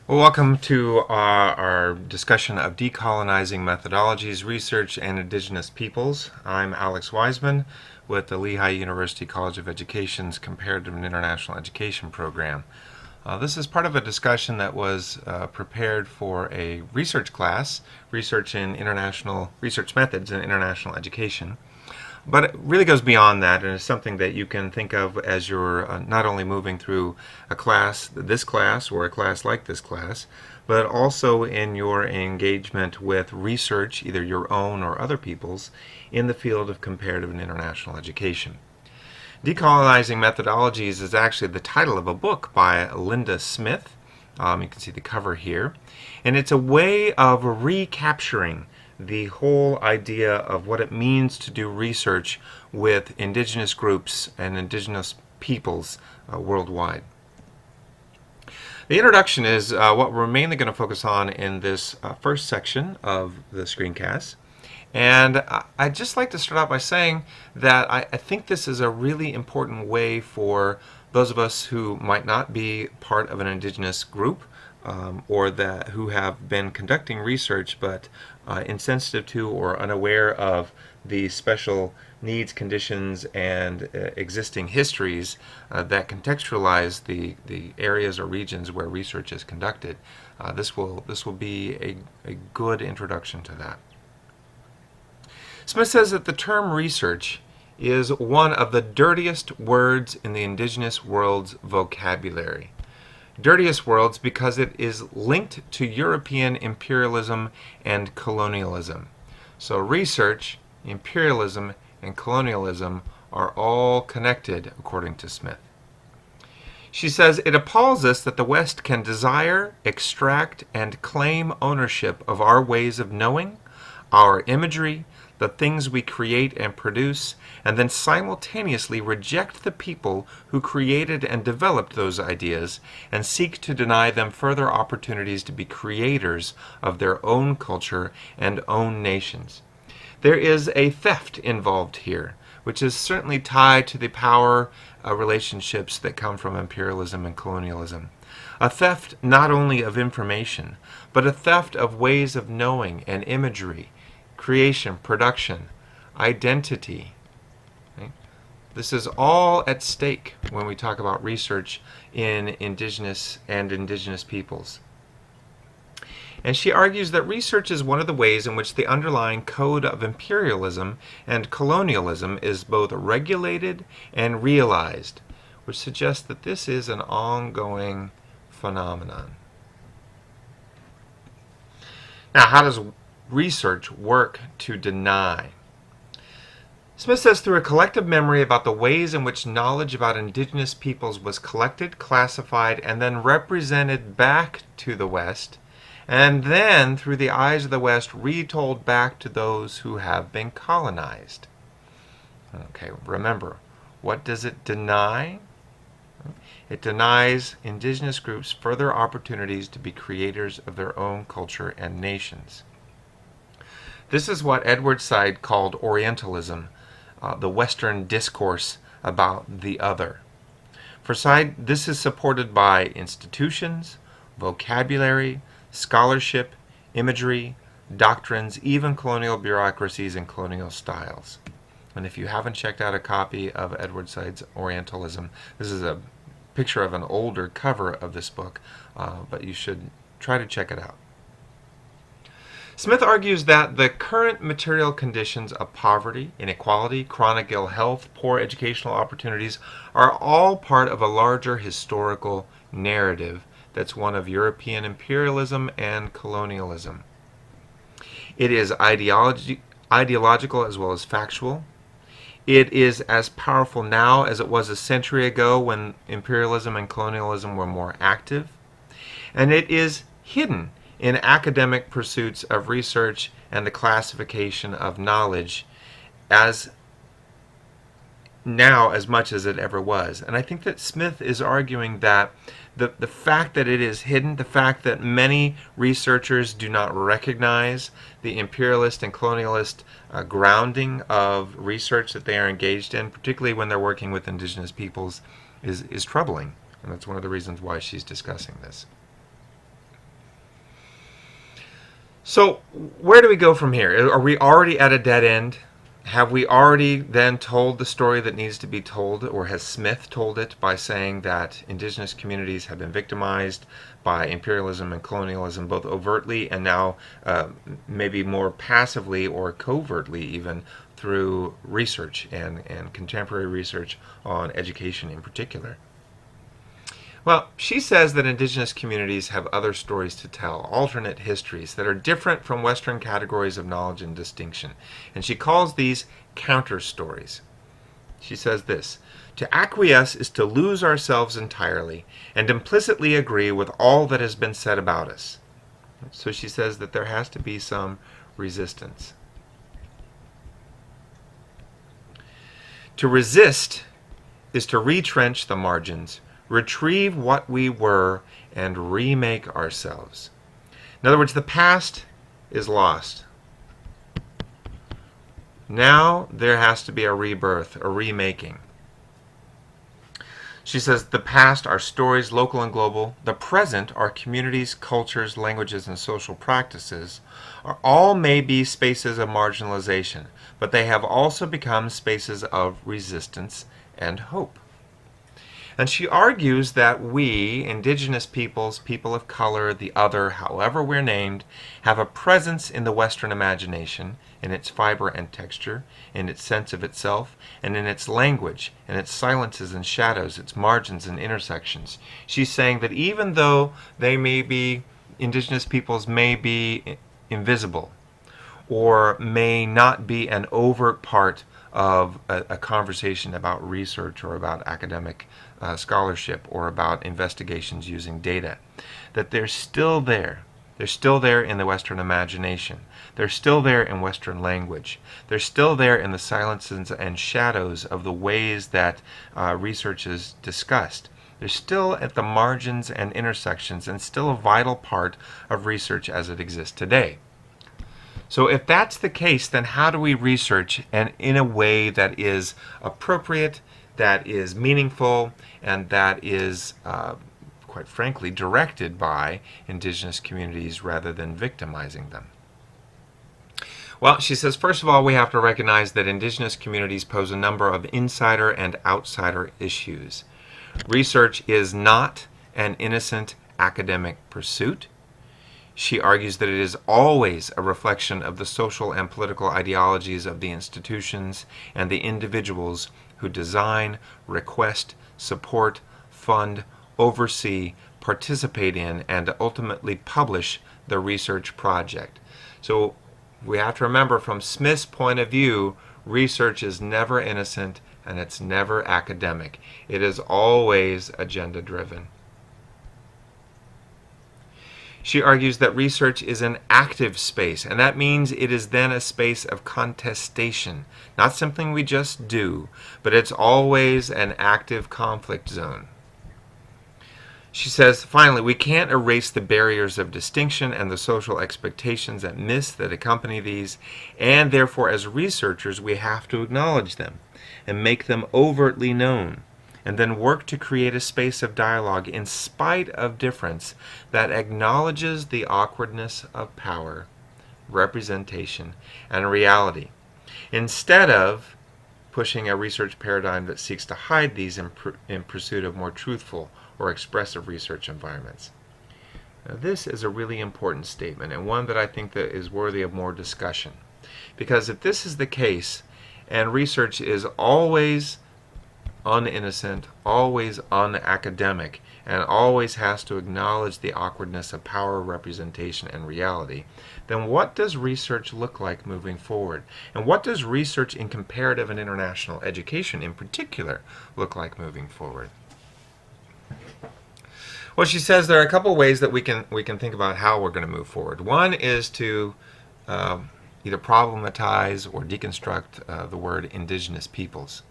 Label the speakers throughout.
Speaker 1: Well, welcome to our discussion of decolonizing methodologies, research, and indigenous peoples. I'm Alex Wiseman with the Lehigh University College of Education's Comparative and International Education program. This is part of a discussion that was prepared for a research class, research methods in international education. But it really goes beyond that, and is something that you can think of as you're not only moving through this class, or a class like this class, but also in your engagement with research, either your own or other people's, in the field of comparative and international education. Decolonizing Methodologies is actually the title of a book by Linda Smith. You can see the cover here. And it's a way of recapturing the whole idea of what it means to do research with indigenous groups and indigenous peoples worldwide. The introduction is what we're mainly going to focus on in this first section of the screencast. And I'd just like to start out by saying that I think this is a really important way for those of us who might not be part of an indigenous group or who have been conducting research but insensitive to or unaware of the special needs, conditions, and existing histories that contextualize the areas or regions where research is conducted. This will be a good introduction to that. Smith says that the term research is one of the dirtiest words in the indigenous world's vocabulary. Dirtiest words because it is linked to European imperialism and colonialism. So research, imperialism, and colonialism are all connected, according to Smith. She says, it appalls us that the West can desire, extract, and claim ownership of our ways of knowing, our imagery, the things we create and produce, and then simultaneously reject the people who created and developed those ideas and seek to deny them further opportunities to be creators of their own culture and own nations. There is a theft involved here, which is certainly tied to the power relationships that come from imperialism and colonialism. A theft not only of information, but a theft of ways of knowing and imagery, creation, production, identity. Okay? This is all at stake when we talk about research in indigenous peoples. And she argues that research is one of the ways in which the underlying code of imperialism and colonialism is both regulated and realized, which suggests that this is an ongoing phenomenon. Now, how does research work to deny? Smith says through a collective memory about the ways in which knowledge about indigenous peoples was collected, classified, and then represented back to the West, and then through the eyes of the West retold back to those who have been colonized. Okay, remember, what does it deny? It denies indigenous groups further opportunities to be creators of their own culture and nations. This is what Edward Said called Orientalism, the Western discourse about the other. For Said, this is supported by institutions, vocabulary, scholarship, imagery, doctrines, even colonial bureaucracies and colonial styles. And if you haven't checked out a copy of Edward Said's Orientalism, this is a picture of an older cover of this book, but you should try to check it out. Smith argues that the current material conditions of poverty, inequality, chronic ill health, poor educational opportunities are all part of a larger historical narrative that's one of European imperialism and colonialism. It is ideological as well as factual. It is as powerful now as it was a century ago when imperialism and colonialism were more active. And it is hidden in academic pursuits of research and the classification of knowledge as now as much as it ever was. And I think that Smith is arguing that the fact that it is hidden, the fact that many researchers do not recognize the imperialist and colonialist grounding of research that they are engaged in, particularly when they're working with indigenous peoples, is troubling. And that's one of the reasons why she's discussing this. So where do we go from here? Are we already at a dead end? Have we already then told the story that needs to be told, or has Smith told it by saying that indigenous communities have been victimized by imperialism and colonialism, both overtly and now maybe more passively or covertly even through research and contemporary research on education in particular? Well, she says that indigenous communities have other stories to tell, alternate histories that are different from Western categories of knowledge and distinction. And she calls these counter stories. She says this: to acquiesce is to lose ourselves entirely and implicitly agree with all that has been said about us. So she says that there has to be some resistance. To resist is to retrench the margins, retrieve what we were, and remake ourselves. In other words, the past is lost. Now there has to be a rebirth, a remaking. She says the past are stories, local and global. The present are communities, cultures, languages, and social practices. All may be spaces of marginalization, but they have also become spaces of resistance and hope. And she argues that we, indigenous peoples, people of color, the other, however we're named, have a presence in the Western imagination, in its fiber and texture, in its sense of itself, and in its language, in its silences and shadows, its margins and intersections. She's saying that even though they may be, indigenous peoples may be invisible, or may not be an overt part of a conversation about research or about academic scholarship or about investigations using data, that they're still there. They're still there in the Western imagination. They're still there in Western language. They're still there in the silences and shadows of the ways that research is discussed. They're still at the margins and intersections and still a vital part of research as it exists today. So if that's the case, then how do we research and in a way that is appropriate, that is meaningful, and that is, quite frankly, directed by indigenous communities rather than victimizing them? Well, she says, first of all, we have to recognize that indigenous communities pose a number of insider and outsider issues. Research is not an innocent academic pursuit. She argues that it is always a reflection of the social and political ideologies of the institutions and the individuals who design, request, support, fund, oversee, participate in, and ultimately publish the research project. So we have to remember, from Smith's point of view, research is never innocent and it's never academic. It is always agenda-driven. She argues that research is an active space, and that means it is then a space of contestation, not something we just do, but it's always an active conflict zone. She says, finally, we can't erase the barriers of distinction and the social expectations and myths that accompany these, and therefore as researchers we have to acknowledge them and make them overtly known, and then work to create a space of dialogue in spite of difference that acknowledges the awkwardness of power, representation, and reality, instead of pushing a research paradigm that seeks to hide these in pursuit of more truthful or expressive research environments. Now, this is a really important statement, and one that I think that is worthy of more discussion. Because if this is the case, and research is always uninnocent, always unacademic, and always has to acknowledge the awkwardness of power, representation, and reality, then what does research look like moving forward? And what does research in comparative and international education in particular look like moving forward? Well, she says there are a couple ways that we can think about how we're going to move forward. One is to either problematize or deconstruct the word indigenous peoples.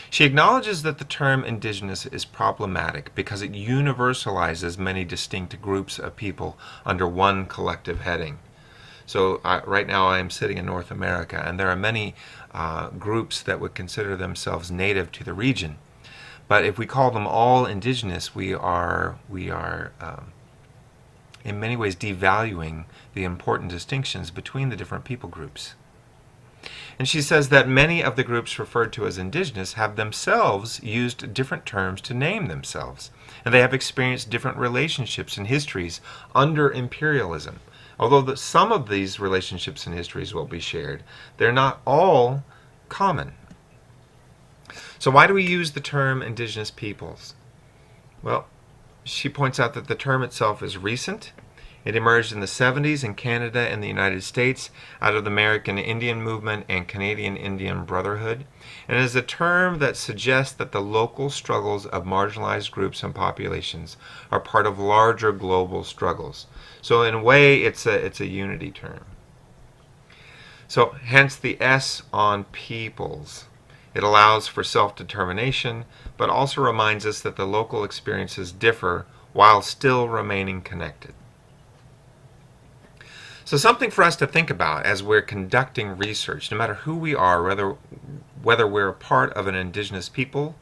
Speaker 1: She acknowledges that the term indigenous is problematic because it universalizes many distinct groups of people under one collective heading. So right now I am sitting in North America, and there are many groups that would consider themselves native to the region. But if we call them all indigenous, we are in many ways devaluing the important distinctions between the different people groups. And she says that many of the groups referred to as indigenous have themselves used different terms to name themselves, and they have experienced different relationships and histories under imperialism. Although some of these relationships and histories will be shared, they're not all common. So why do we use the term indigenous peoples? Well, she points out that the term itself is recent. It emerged in the 70s in Canada and the United States out of the American Indian Movement and Canadian Indian Brotherhood, and is a term that suggests that the local struggles of marginalized groups and populations are part of larger global struggles. So in a way, it's a unity term. So hence the S on peoples. It allows for self-determination, but also reminds us that the local experiences differ while still remaining connected. So something for us to think about as we're conducting research, no matter who we are, whether we're a part of an indigenous people,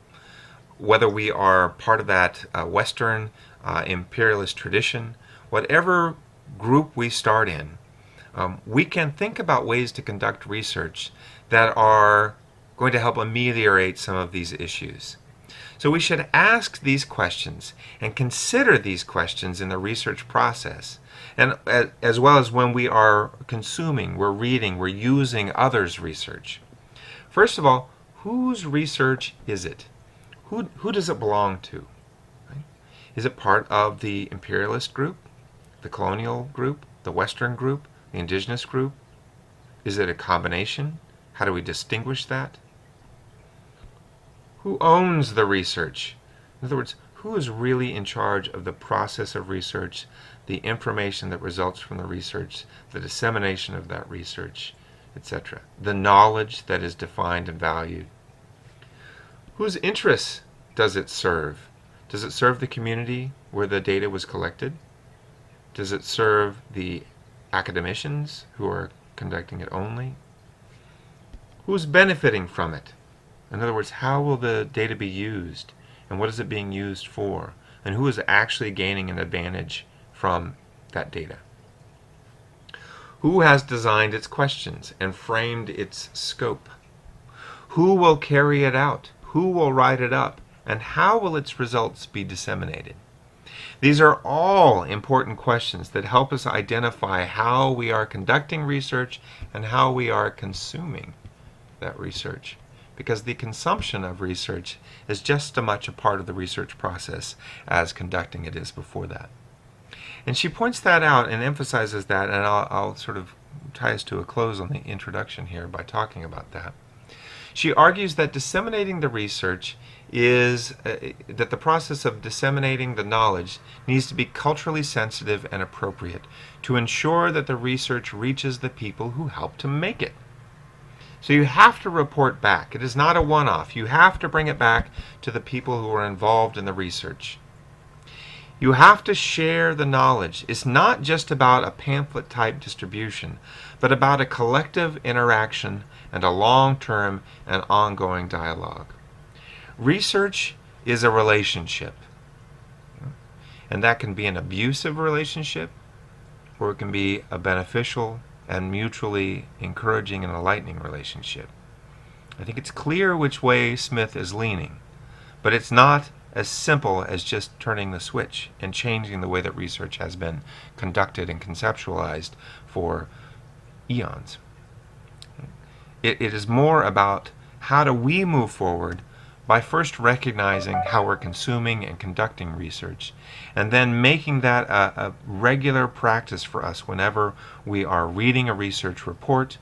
Speaker 1: whether we are part of that Western imperialist tradition, whatever group we start in, we can think about ways to conduct research that are going to help ameliorate some of these issues. So we should ask these questions and consider these questions in the research process, and as well as when we are consuming, we're reading, we're using others' research. First of all, whose research is it? Who does it belong to? Right? Is it part of the imperialist group, the colonial group, the Western group, the indigenous group? Is it a combination? How do we distinguish that? Who owns the research? In other words, who is really in charge of the process of research, the information that results from the research, the dissemination of that research, etc. The knowledge that is defined and valued. Whose interests does it serve? Does it serve the community where the data was collected? Does it serve the academicians who are conducting it only? Who's benefiting from it? In other words, how will the data be used, and what is it being used for, and who is actually gaining an advantage from that data? Who has designed its questions and framed its scope? Who will carry it out? Who will write it up? And how will its results be disseminated? These are all important questions that help us identify how we are conducting research and how we are consuming that research, because the consumption of research is just as much a part of the research process as conducting it is before that. And she points that out and emphasizes that, and I'll sort of tie us to a close on the introduction here by talking about that. She argues that disseminating the research is that the process of disseminating the knowledge needs to be culturally sensitive and appropriate to ensure that the research reaches the people who help to make it. So you have to report back. It is not a one-off. You have to bring it back to the people who are involved in the research. You have to share the knowledge. It's not just about a pamphlet-type distribution, but about a collective interaction and a long-term and ongoing dialogue. Research is a relationship, and that can be an abusive relationship, or it can be a beneficial and mutually encouraging and enlightening relationship. I think it's clear which way Smith is leaning, but it's not as simple as just turning the switch and changing the way that research has been conducted and conceptualized for eons. It is more about how do we move forward by first recognizing how we're consuming and conducting research, and then making that a regular practice for us whenever we are reading a research report,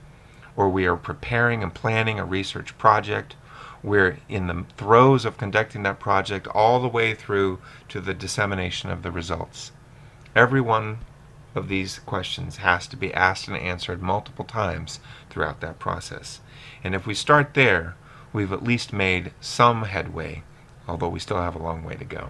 Speaker 1: or we are preparing and planning a research project. We're in the throes of conducting that project all the way through to the dissemination of the results. Every one of these questions has to be asked and answered multiple times throughout that process. And if we start there, we've at least made some headway, although we still have a long way to go.